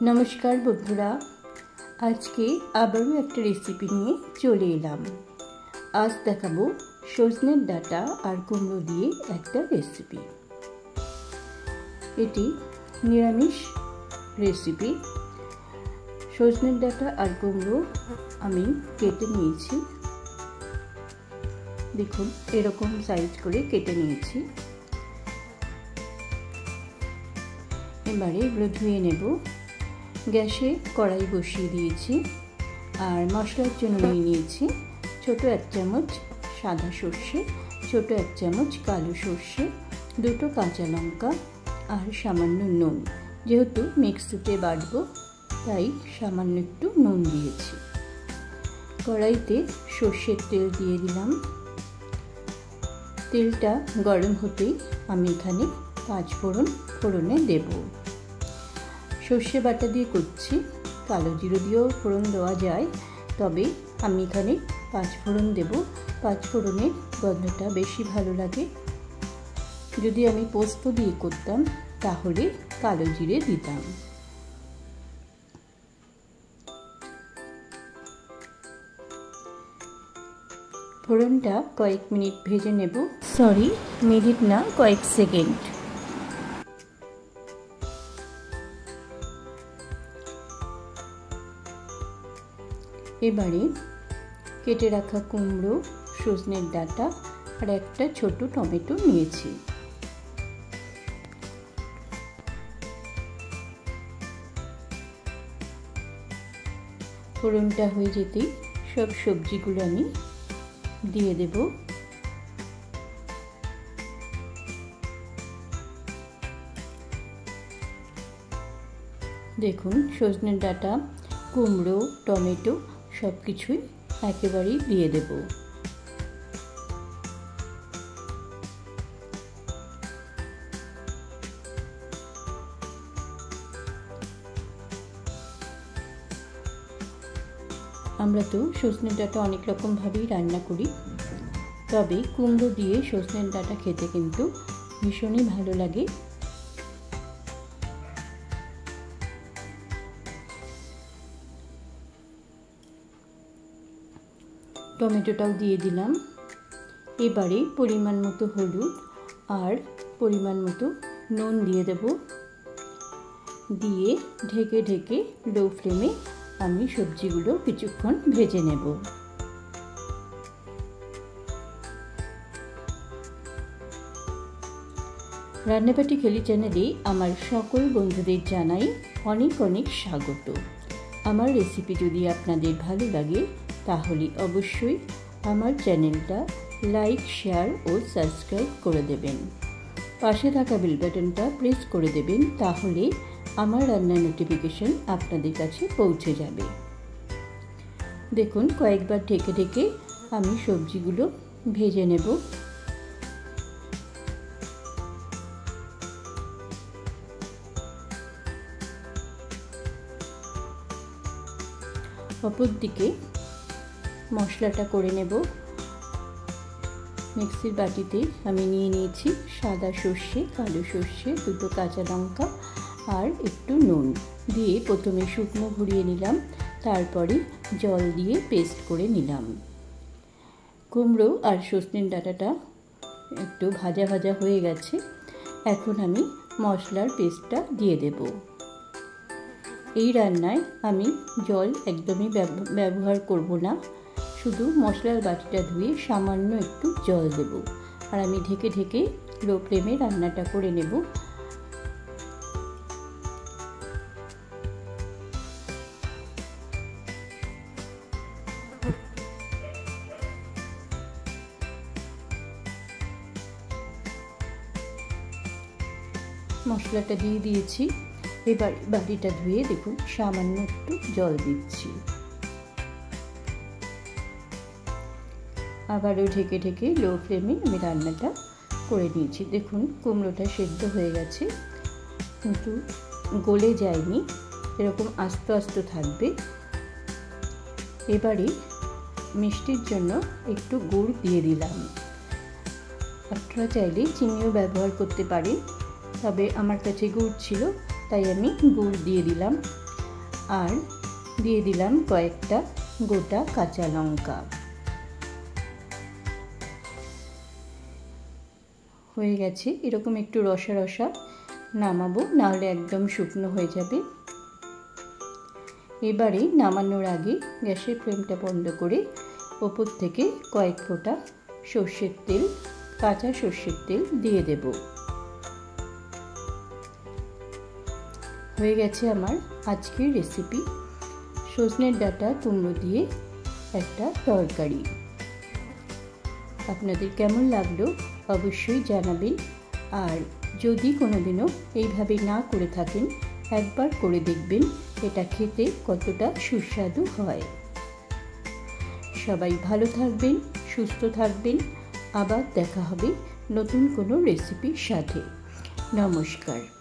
नमस्कार बंधुरा आज के आबारो एक रेसिपि निये चले एलाम। आज देखाबो सजनेर डाटा और कुमड़ो दिए एक रेसिपि। एटी निरामिष रेसिपि। सजनेर डाटा और कुमड़ो आमी केटे निয়েছি। देखुन एरकम साइज करे केटे निয়েছি। एबारे एगुलो धुए नेब। गैसे कड़ाई बसिए दिएছি और मशलार जोन्नो निয়েছি छोटो एक चामच सादा सर्षे, छोटो एक चामच कालो सर्षे, दुटो काँचा लंका और सामान्य नुन। जेहेतु मिक्सिते बाटबो ताई सामान्य एकटू नुन दिएছি। कड़ाईते सर्षेर तेल दिए दिलाम। तेलटा गरम होतेई आमी एखाने पाँच फोड़न फोड़ने देब। सर्षे बाटा दिए करছি, कालो जिरे दिएও फोड़न देওয়া যায়, तबे आमी एखाने पाँच फोड़न देब। पाँच फोड़ने गंधटा बेशी भालो लागे। यदि आमी पोस्तो दिए करताम ताहले कालो जिरे दिताम। फोड़नटा कয়েক मिनिट भेजे नेब। सरि मिनिट ना कয়েক सेकेंड। एबारे केटे रखा कुमड़ो, सजनेर डाटा और एक छोटो टमेटो निয়েছি। फोड़नटा हो जेते सब सब्जीगुलो आमी दिए देब। देखुन सजनेर डाटा, कुमड़ो, टमेटो सबकिछुई एकेबारेई दिए देब। आमरा तो सजनेर डाटा अनेक रकम भावेई रान्ना करी, तबे कुमड़ो दिए सजनेर डाटा खेते किन्तु भीषणई भालो लागे। टमेटोटाও दिए दिलाम। एबारे परिमाण मतो हलुद और परिमाण मतो नुन दिए देब। दिए ढेके ढेके लो फ्लेमे आमी सब्जीगुलो किछुक्षण भेजे नेब। रान्नाबाटी खेली चैनेले आमार सकल बंधुदेर जानाई अनेक अनेक स्वागत। आमार रेसिपि यदि आपनादेर भालो लागे ताहले अवश्यई आमार चैनेलटा लाइक शेयर और सबस्क्राइब करे देबेन। पाशे थाका बेल बाटनटा प्रेस करे देबेन, ताहले आमार रान्नार नोटिफिकेशन आपनादेर काछे पौঁছে যাবে। देखुन कয়েকবার ढेके ढेके आमी सब्जीगुलो भेजे नेब। अपर दिके मशलाटा करे नेब। मिक्सिर बाटीते आमी निये निয়েছি सादा सर्षे, कालो सर्षे, दुटो काँचा लंका और एकटू नुन दिए प्रथमे शुकनो घुरिए निलाम, तारपरे जल दिए पेस्ट करे निलाम। कुमड़ो और सजनेर डाटाटा एकटू भाजा भाजा हये गेछे। एखन आमी मशलार पेस्टटा दिए देब। এই রান্নায় আমি জল একদমই ব্যবহার করব না, শুধু মশলার বাটিটা ধুয়ে সামান্য একটু জল দেব আর আমি ঢেকে ঢেকে লো ফ্লেমে রান্নাটা করে নেব। মশলাটা দিয়ে দিয়েছি। এবার বাটিটা ধুয়ে দেখুন সামান্য একটু জল দিচ্ছি। আবারও ঢেকে ঢেকে লো ফ্লেমে আমি রান্নাটা করে নিয়েছি। দেখুন কুমড়োটা সেদ্ধ হয়ে গেছে কিন্তু গলে যায়নি, এরকম আস্তে আস্তে থাকবে। এবারে মিষ্টির জন্য একটু গুড় দিয়ে দিলাম। আপনারা চাইলে চিনিও ব্যবহার করতে পারেন, তবে আমার কাছে গুড় ছিল তাই আমি গুড় দিয়ে দিলাম। আর দিয়ে দিলাম কয়েকটা গোটা কাঁচা লঙ্কা। হয়ে গেছে, এরকম একটু রসা রসা নামাবো, নাহলে একদম শুকনো হয়ে যাবে। এবারে নামানোর আগে গ্যাসের ফ্লেমটা বন্ধ করে ওপর থেকে কয়েক ফোঁটা সর্ষের তেল, কাঁচা সর্ষের তেল দিয়ে দেব। হয়ে গেছে আমার আজকের রেসিপি, সজনের ডাঁটা কুমড়ো দিয়ে একটা তরকারি। আপনাদের কেমন লাগলো অবশ্যই জানাবেন, আর যদি কোনোদিনও এইভাবে না করে থাকেন একবার করে দেখবেন এটা খেতে কতটা সুস্বাদু হয়। সবাই ভালো থাকবেন, সুস্থ থাকবেন, আবার দেখা হবে নতুন কোনো রেসিপির সাথে। নমস্কার।